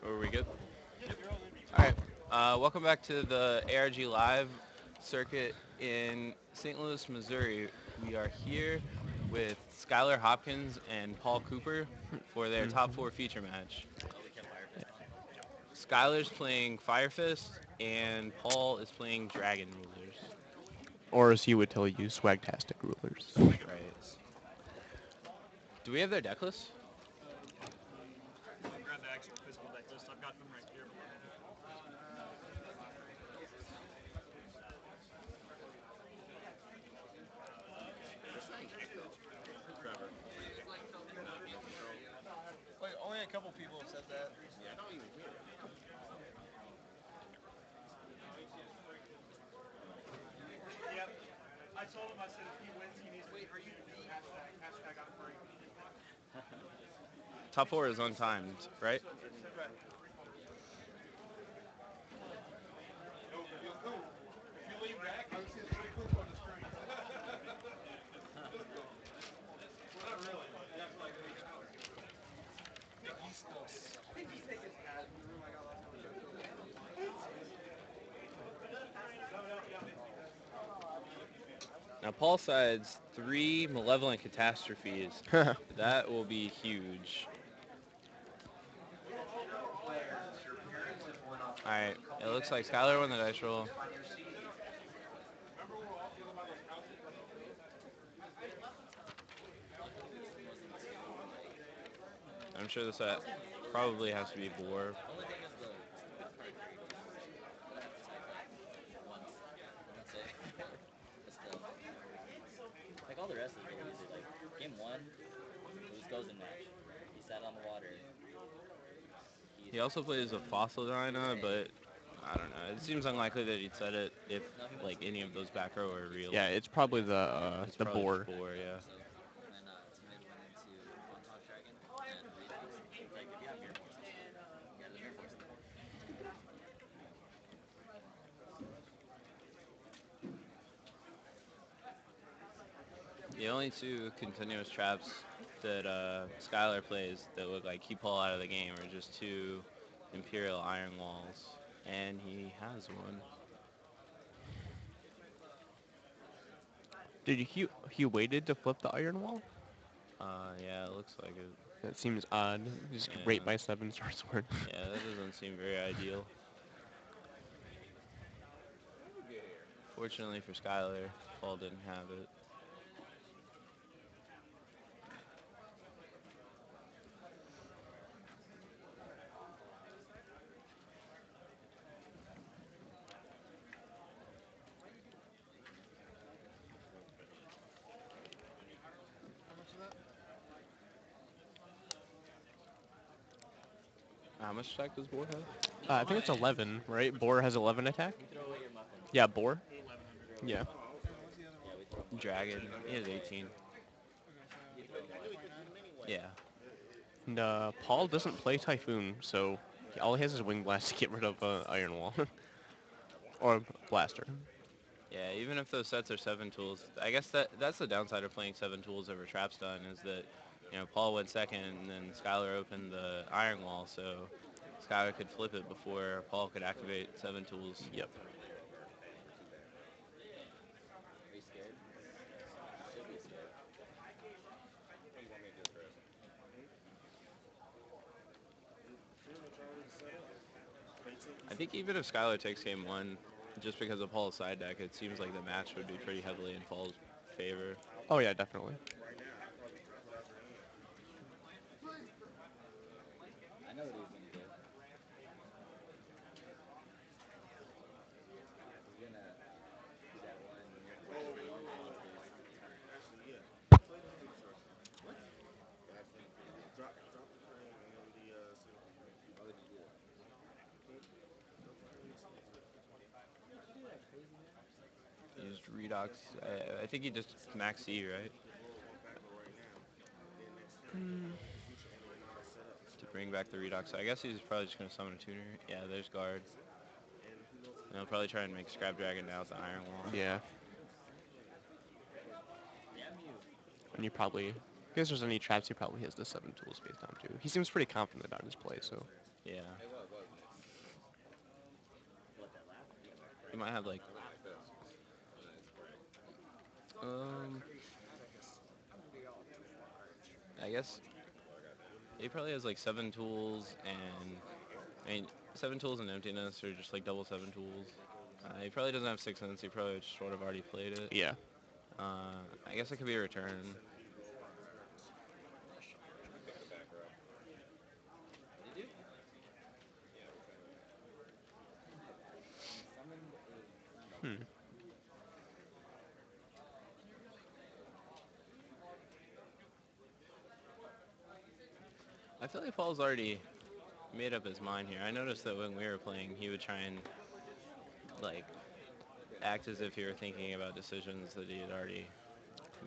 Are we good? All right. Welcome back to the ARG Live circuit in St. Louis, Missouri. We are here with Skylar Hopkins and Paul Cooper for their top four feature match. Skylar's playing Fire Fist, and Paul is playing Dragon Rulers. Or as he would tell you, swagtastic rulers. Right. Do we have their deck list? Grab the actual physical deck list. I've got them right here. Wait, only a couple people have said that. Yep. I told him, I said, if he wins, he needs to wait. Are you hashtag on free? Top four is untimed, right? Right. If you lean back, I would see the three poop on the screen. Well, not really, but that's like an hour. He's taking his hat in the room I got last time. Now, Paul sides 3 Malevolent Catastrophes. That will be huge. Alright, it looks like Skylar won the dice roll. I'm sure this probably has to be Boar. Like all the rest of the games, like game one, Luz goes in match. He sat on the water. He also plays a Fossil Dyna, but I don't know. It seems unlikely that he'd set it if like any of those back row are real. Yeah, it's probably the probably boar. Boar, yeah. And then Timid went into One Talk Dragon and Redux. It's like if you have Mirror Force, you got the Mirror Force. The only two continuous traps that Skylar plays that would like keep Paul out of the game are just two Imperial Iron Walls, and he has one. Did he waited to flip the iron wall? Yeah, it looks like it. That seems odd. Just Yeah. rate by 7 Star Sword. Yeah, that doesn't seem very ideal. Fortunately for Skylar, Paul didn't have it. How much attack does Boar have? I think it's 11, right? Boar has 11 attack? You throw away your muffin. Yeah, Boar. Yeah. Yeah, we throw Dragon, he has 18. Yeah. And Paul doesn't play Typhoon, so all he has is Wing Blast to get rid of Iron Wall. Or Blaster. Yeah, even if those sets are 7 tools, I guess that's the downside of playing 7 tools over Trap Stun is that, Paul went second and then Skylar opened the Iron Wall, so Skylar could flip it before Paul could activate 7 tools. Yep. Are you scared? You should be scared. I think even if Skylar takes game 1, just because of Paul's side deck, it seems like the match would be pretty heavily in Paul's favor. Oh yeah, definitely. I know what he's gonna do. He's gonna do that one Mirror Force thing monsters. Why would you do that? Did you do that crazy man? He used Redox. I think he just max E, right? To bring back the Redox. So I guess he's probably just going to summon a tuner. Yeah, there's guard. And he'll probably try and make Scrap Dragon now with the Iron Wall. Yeah. And you probably, if there's any traps, he probably has the 7 tools face down too. He seems pretty confident about his play, so. Yeah. What, that lap? Yeah, He might have like, the lap. um, I guess he probably has like 7 tools and, I mean, 7 tools and emptiness are just like double 7 tools. He probably doesn't have 6 cents. He probably just sort of already played it. Yeah. I guess it could be a return. What do you do? He summoned a combo. Hmm. I feel like Paul's already made up his mind here. I noticed that when we were playing, he would try and like act as if he were thinking about decisions that he had already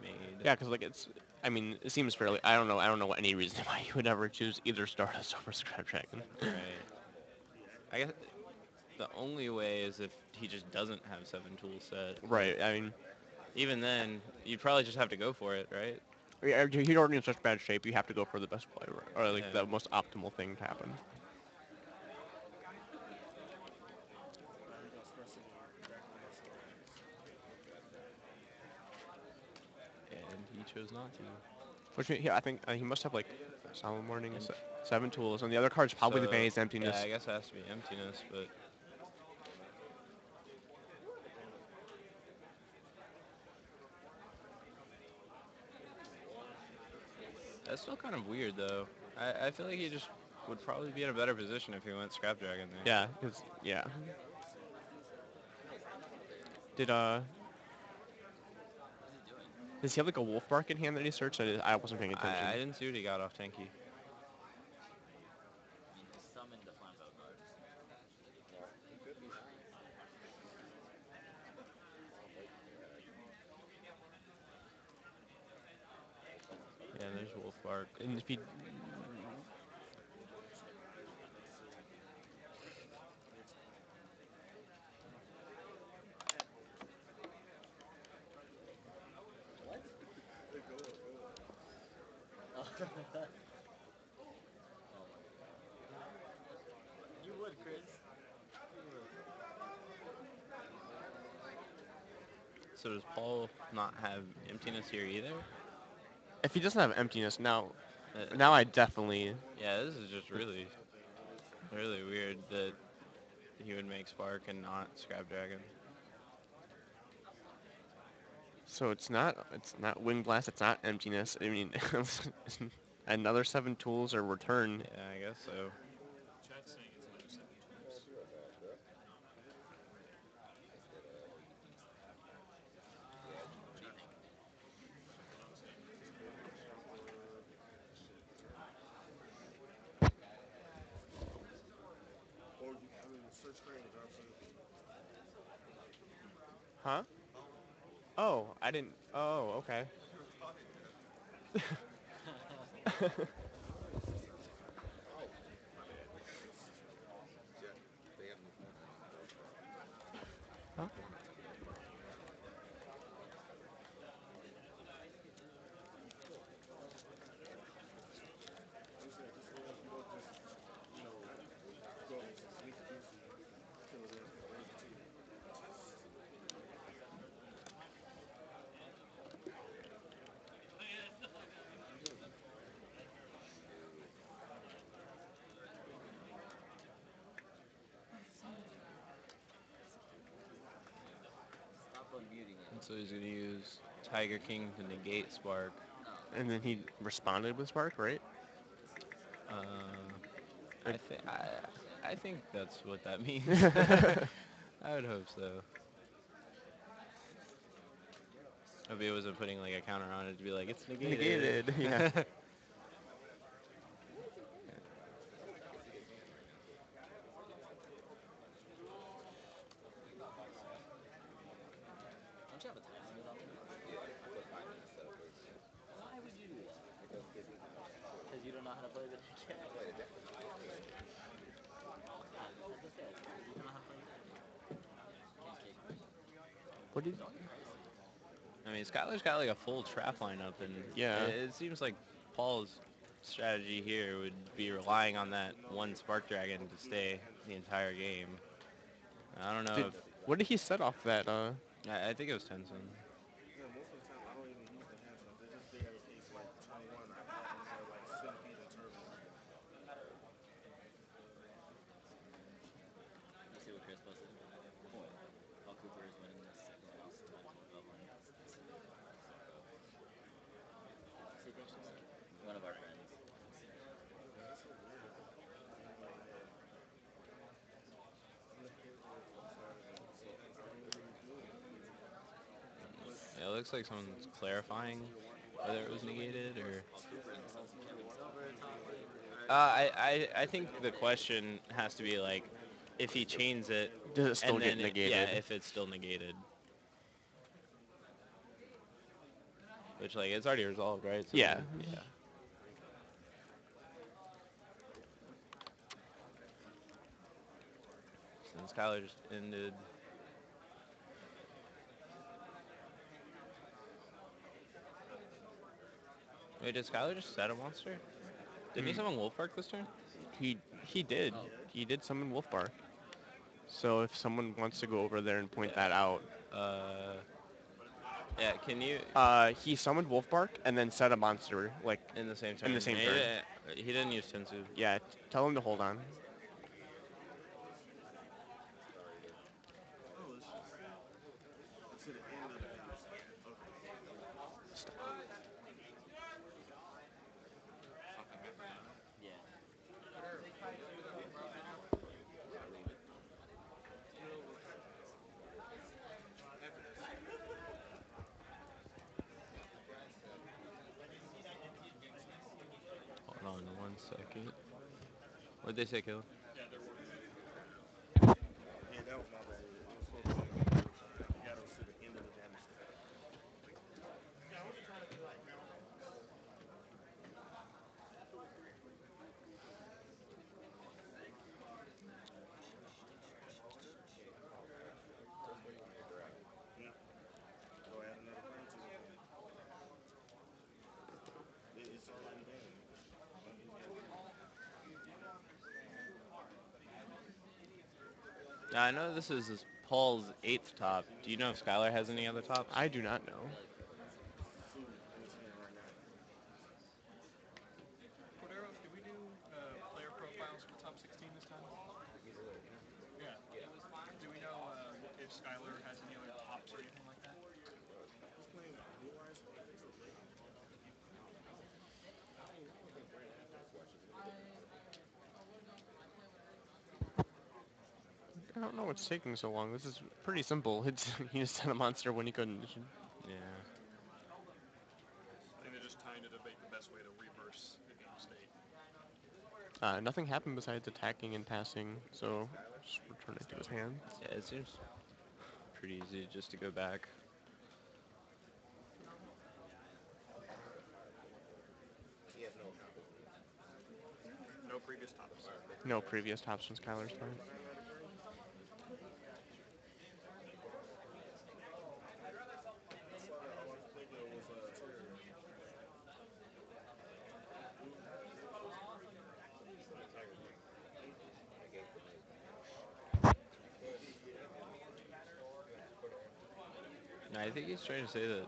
made. Yeah, because like it's, I mean, it seems fairly. I don't know what any reason why you would ever choose either Stardust over Scrapdragon. Right. I guess the only way is if he just doesn't have 7 tool set. Right. I mean, Even then, you'd probably just have to go for it, right? he's already in such bad shape. You have to go for the best play, or like Yeah. the most optimal thing to happen. He goes first in the deck unless he lands. And he chose not to. Which I think he must have like Solemn Warning, And 7 tools, and the other card's probably the so, Vanity's yeah, Emptiness. I guess it has to be emptiness, but that's still kind of weird, though. I feel like he just would probably be in a better position if he went Scrap Dragon there. Yeah, because yeah. Did What's he doing? does he have like a Wolf Bark in hand that he searched? I wasn't paying attention. I didn't see what he got off Tenki. I mean, he summoned a Flambeau card. Yeah, there's Wolf Bark. And if he What? Oh. Oh my god. You would, Chris. You would. So does Paul not have emptiness here either? if he doesn't have Emptiness Uh, now I definitely. yeah, this is just really, really weird that he would make Spark and not Scrap Dragon. So it's not Wing Blast. It's not Emptiness. I mean, another 7 tools or return. Yeah, I guess so. Chat's saying it's another 7 tools. What do you think? That's what I'm saying. It's or shit. Or you, I mean, search screen and drop it. Huh? Oh, I didn't. Oh, okay. Huh? I'm just saying, just so you don't just, you know, go and sneaky goosey kill it as a team. Stop unmuting it. And so he's gonna use Tiger King to negate Spark. Oh, And then he responded with Spark, right? Uh, Like, I think that's what that means. I would hope so. Hope he wasn't putting like a counter on it to be like it's negated. negated. Yeah. don't you have a time limit on these? Why would you do that? Because you don't know how to play the deck yet? That's okay. It's because you don't know how to play your deck yet. Can't kick me. What did? Don't get pricey. I mean, Skylar's got like a full trap lineup, and Yeah. it seems like Paul's strategy here would be relying on that one Spark Dragon to stay the entire game. I don't know Did if what did he set off that? I think it was Tenzin. Yeah, most of the time I don't even use the hand stuff. They're just there in case, like turn one, I pop them for like centipede and turn one. You see what Chris posted? Paul Cooper is winning the second most times in 12 months this year. Who posted that? One of our friends. Yeah, that's so weird. I mean, I'm sorry, but so I don't really do it. But Yeah, it looks like someone's clarifying whether it was negated or. Paul Cooper in the September Cooper watching October TV top or lane. I think the question has to be like, if he chains it, Does it still and get then yeah, negated? if it's still negated, which like it's already resolved, right? So Yeah. yeah. Since Skylar just ended. Wait, did Skylar just set a monster? Didn't he Hmm. summon Wolfbark this turn? He did. Oh, He did summon Wolfbark. So if someone wants to go over there and point that out, Uh, yeah. Can you he summoned Wolfbark and then set a monster like in the same in the turn? same And turn. he didn't use Tensu. Yeah, tell him to hold on. oh, it's to the end of the damage step. Okay. Something has to die. yeah. Hold on 1 second. What'd they say, Caleb? Yeah, that was my bad. It was supposed to be like you got to see the end of the damage step. Yeah. Go add another friend to it. It's a one game. One each game. Now, I know this is Paul's eighth top. Do you know if Skylar has any other tops? I do not know. Really cool. Two in his hand right now. Corderos, did we do player profiles for top 16 this time? Yeah. Do we know if Skylar has any other tops or anything like that? He's playing Blue Eyes Hopkins or Ray? I don't know what's taking so long. This is pretty simple. It's he just set a monster when he couldn't. Yeah. I think they're just trying to debate the best way to reverse the game state. Nothing happened besides attacking and passing, so just return it to his hand. Yeah, it seems pretty easy just to go back. No previous tops. No previous tops from Skylar's turn. I saw that. All I could think of was Terry. Who? Hmm? No, I think he's trying to say that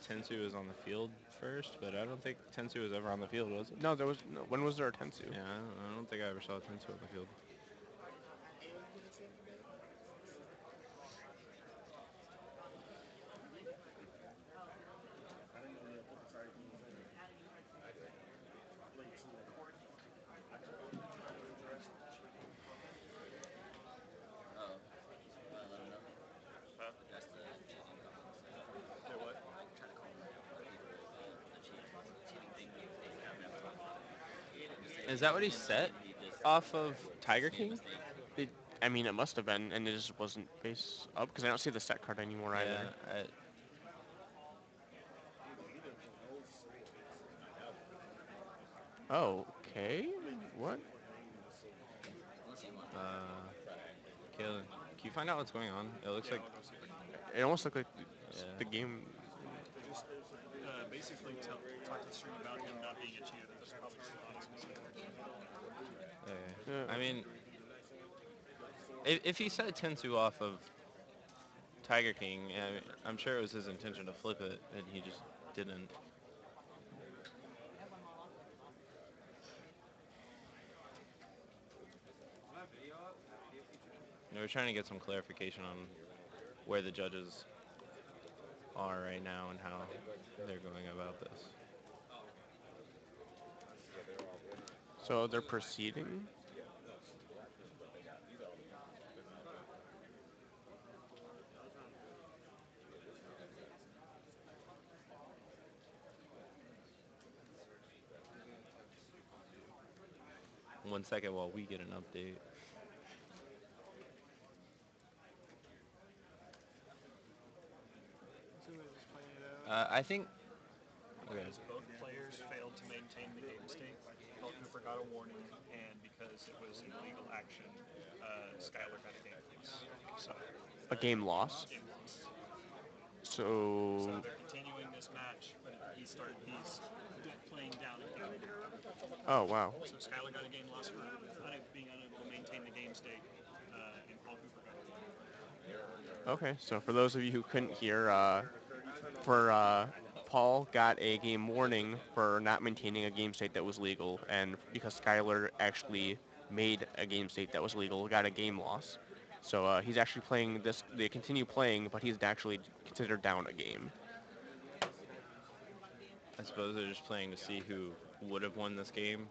Tensu was on the field first, but I don't think Tensu was ever on the field, was it? No, there was no. When was there a Tensu? Yeah, I don't think I ever saw Tensu on the field. When you get a chance today? I didn't know you had put the typhoons in there. I played two of them. Did you play Jurassic? Oh, you want to let him know? Huh? That's the cheating comments. Say what? Try to call people about the cheating thing they have him on. And just say Is he that what he didn't set cheat. He just off of Tiger made a King? mistake. It, I mean, it must have been, and it just wasn't face up because I don't see the set card anymore Yeah, either. He didn't put no swords. Oh, okay. What? Or named the sword. Unless he wanted to uh, Kaylin, can you find out what's going on? It looks Yeah, like, I'll go see. It almost looked like yeah. the game. basically talked to the stream about him not being a cheater. That was probably just honest mistake. Okay. Yeah. I mean, if he said Tensu off of Tiger King, I mean, I'm sure it was his intention to flip it, and he just didn't. We're trying to get some clarification on where the judges are right now and how they're going about this. So they're proceeding. One second while we get an update. So they're just playing it out. I think. Okay. Because both players failed to maintain the game state, Paul Cooper got a warning, and because it was an illegal action, Skylar got a game loss. So A game loss. game loss. So So. they're continuing this match, but he's playing down at the other game. Oh wow. So Skylar got a game loss for being unable to maintain the game state, and Paul Cooper got a warning. Okay. So for those of you who couldn't hear, for Paul got a game warning for not maintaining a game state that was legal, and because Skylar actually made a game state that was legal, got a game loss. So he's actually playing this. They continue playing, but he's actually considered down a game. I suppose they're just playing to see who would have won this game.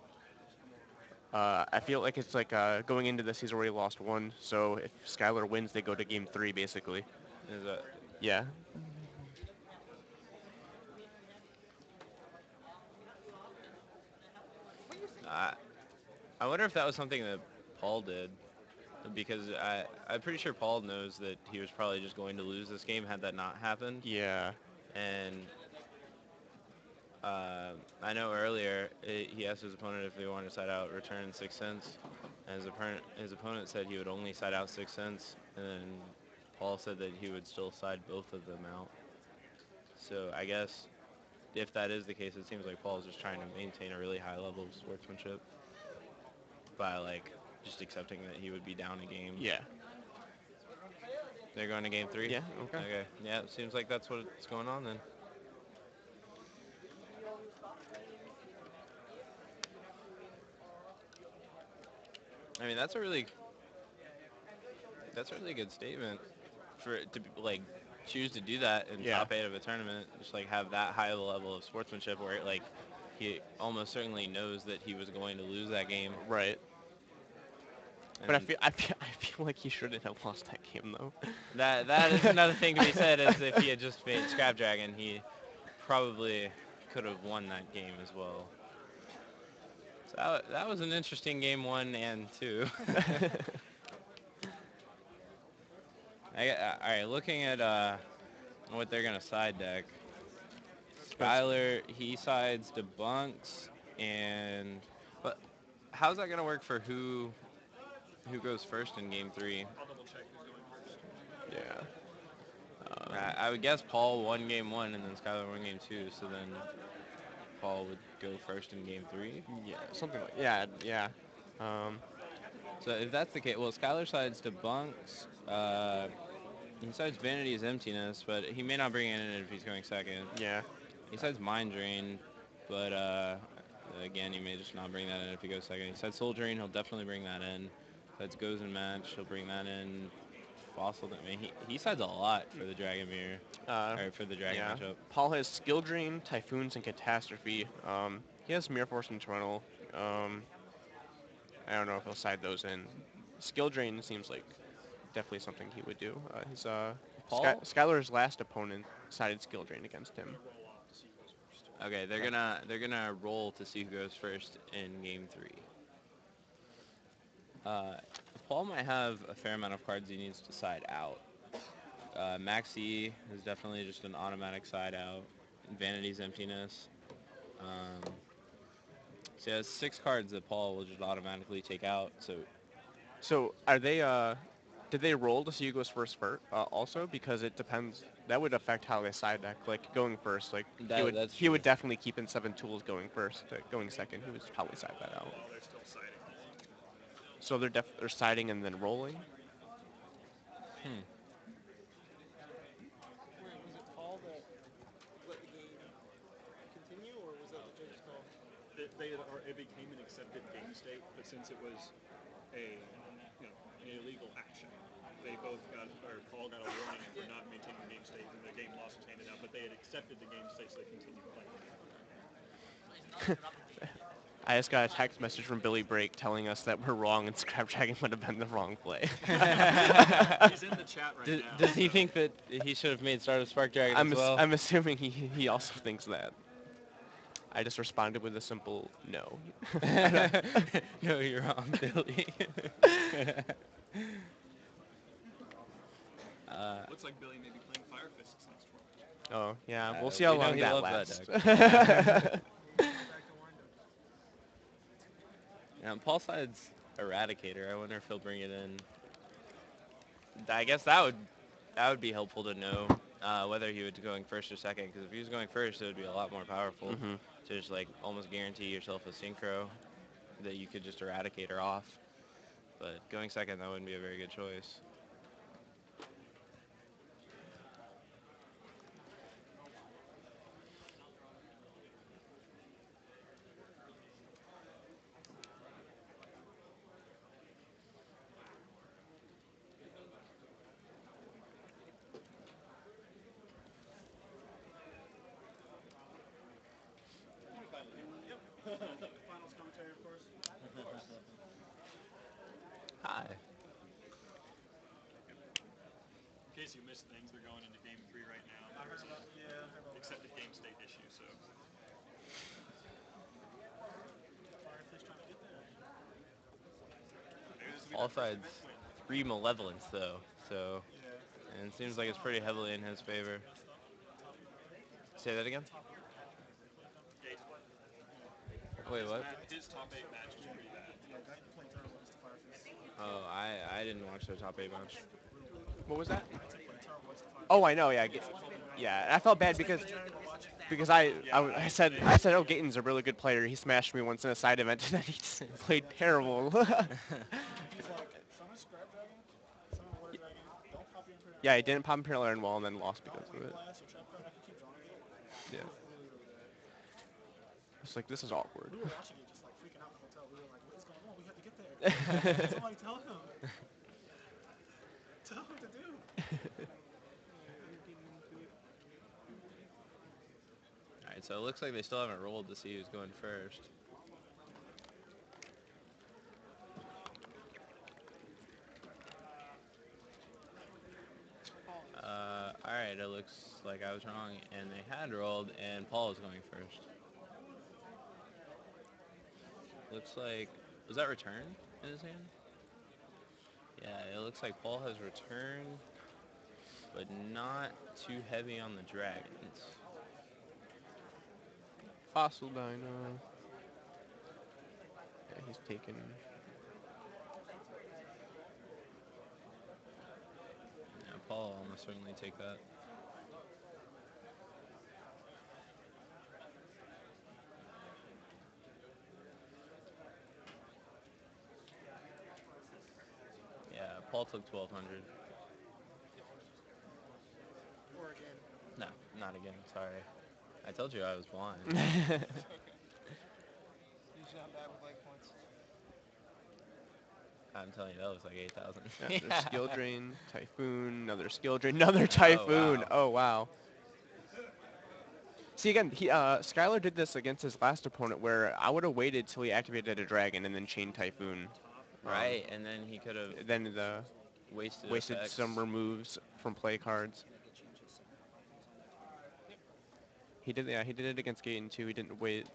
I feel like it's like going into this, he's already lost one. So if Skylar wins, they go to game 3, basically. Is that? Yeah. I I wonder if that was something that Paul did, because I'm pretty sure Paul knows that he was probably just going to lose this game had that not happened. Yeah. And I know earlier he asked his opponent if they wanted to side out return 6 cents, and his opponent said he would only side out 6 cents, and then Paul said that he would still side both of them out. So I guess if that is the case, it seems like Paul's just trying to maintain a really high level of sportsmanship by like just accepting that he would be down a game. Yeah. They're going to game 3? Yeah. Okay. Okay. Yeah, it seems like that's what's going on then. I mean, that's a really good statement for it to like choose to do that in Yeah. top 8 of a tournament, just like have that high level of sportsmanship where like he almost certainly knows that he was going to lose that game. Right. And But I then feel, I feel, I feel like he shouldn't have lost that game though. that is another thing to be said, is if he had just made Scrap Dragon, he probably could have won that game as well. So that was an interesting game 1 and 2. All right, looking at what they're gonna side deck. Skylar, he sides debunks, and but how's that gonna work for who goes first in game 3? I'll double check who's going first. Yeah. I would guess Paul won game 1 and then Skylar won game 2, so then Paul would go first in game 3. Yeah. Something like. Yeah. Yeah. Um. So if that's the case, well, Skylar sides debunks. He sides Vanity's Emptiness, but he may not bring it in if he's going second. Yeah. He says Mind Drain, but again, he may just not bring that in if he goes second. He said Soul Drain, he'll definitely bring that in. Says Goes in Match, he'll bring that in. Fossil, I mean, he sides a lot for the Dragon Mirror, or for the Dragon Yeah. matchup. Paul has Skill Drain, Typhoons, and Catastrophe. He has Mirror Force and Torrential. I don't know if he'll side those in. Skill Drain seems like definitely something he would do. Paul? Skylar's last opponent sided Skill Drain against him. Roll off to see who goes first. Okay, they're gonna roll to see who goes first in game 3. Uh, Paul might have a fair amount of cards he needs to side out. Maxi is definitely just an automatic side out. Vanity's Emptiness. Um, so he has 6 cards that Paul will just automatically take out. So So are they Did they roll to see who goes first, also? Because it depends. That would affect how they side deck. Like going first, like That's he true. would definitely keep in 7 tools going first. Going second, he would probably side that out. While they're still sighting. So they're siding and then rolling. Hmm. Wait, was it Paul that let the game continue, or was that the judge's call? It became an accepted game state, but since it was a an illegal action, they both got, or Paul got a warning for not maintaining the game state, and the game loss was handed out. But they had accepted the game state, so they continued playing. I just got a text message from Billy Brake telling us that we're wrong and Scrap Dragon would have been the wrong play. He's in the chat right Does, now. does he so- think that he should have made Start of Spark Dragon as well? I'm assuming he also thinks that. I just responded with a simple no. No, you're wrong, Billy. Looks like Billy may be playing Fire Fists next tournament. Oh yeah, we'll see how we know long he that loves that lasts. deck. Back to windup. Paul side's Eradicator. I wonder if he'll bring it in. I guess that would be helpful to know whether he would be going first or second. Because if he was going first, it would be a lot more powerful Hmm. to just like almost guarantee yourself a synchro that you could just Eradicator off. But going second, that wouldn't be a very good choice. Finals commentary, of course. Hi. In case you missed things, they're going into game 3 right now. I heard There's about, an yeah, I heard about accepted game state issue, so Firefish trying to get there. maybe this will be All that first sides event win. 3 Malevolence though, so Yeah. and it seems like it's pretty heavily in his favor. Say that again. Eight. Wait, what? His top 8 match is pretty bad. Yeah, guy can play turn once to Firefish. Oh, I didn't watch the top 8 match. What was that? Guy can play turn once to Firefish. Oh, I know. Yeah, yeah. I felt bad because I said, oh, Gaten's a really good player. He smashed me once in a side event, and then he just played terrible. He's like, summon Scrap Dragon, summon Water Dragon, don't pop your Imperial. Yeah, he didn't pop Imperial Iron Wall and then lost Don't because play of it. Blast or Trap Card, I can keep drawing it. Yeah. It was really, really bad. It's like, this is awkward. We were watching it just like freaking out in the hotel. We were like, what is going on? We have to get there. Somebody tell him. Tell him what to do. Alright, so it looks like they still haven't rolled to see who's going first. Alright, it looks like I was wrong, and they had rolled, and Paul is going first. Looks like, was that return in his hand? Yeah, it looks like Paul has return, but not too heavy on the dragons. Fossil Dino. Yeah, he's taken. Yeah, Paul will almost certainly take that. Yeah, Paul took 1,200. Or again. No, not again, sorry. I told you I was blind. Usually I'm bad with leg points. I'm telling you, that was like 8,000. Another skill drain, Typhoon, another skill drain, another Typhoon. wow. Oh, wow. See, again, Skylar did this against his last opponent where I would have waited till he activated a dragon and then chained Typhoon. Right, and then he could have Then wasted effects. some removes from play cards. He did it against Gaten too. He didn't wait.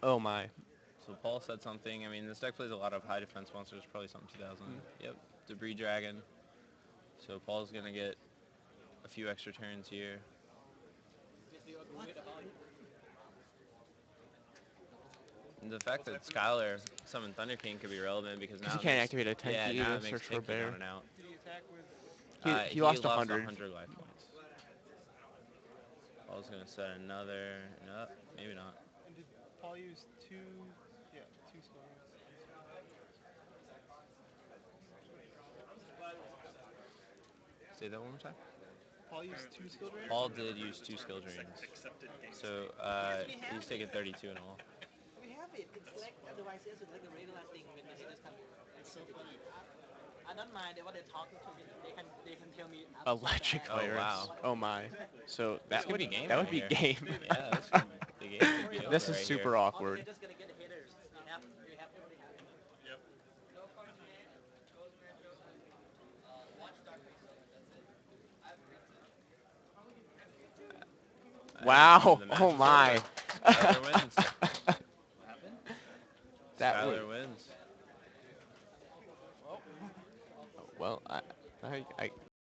Oh my. So Paul said something. I mean, this deck plays a lot of high defense monsters, probably something 2000. Yep, Debris Dragon. So Paul's going to get a few extra turns here. The fact that Skylar summoned Thunder King could be relevant because Because now he it can't makes activate a 10 yeah key now to it makes search for a Tinky down bear. and out. Did he attack with? He He lost lost 100. 100 life points. I was gonna set another. No, maybe not. And did Paul use two? Yeah, two skill rings. Say that one more time. Paul used two skill rings. Paul did use 2 skill drains. Accepted game So he's taking 32 in all. We have it. It's like otherwise it's like a regular thing when the haters come. It's so funny. I don't mind what they're talking to me. They can tell me Electric Oh, virus. wow. Oh my. So This that could would be game that right would be here. game. Yeah, the game could be over This is right super here. awkward. just gonna get the haters. We have already have. Yep. Wow. The match Oh is my. over. Skylar wins. What happened? That would. Skylar wins. Well, Well, I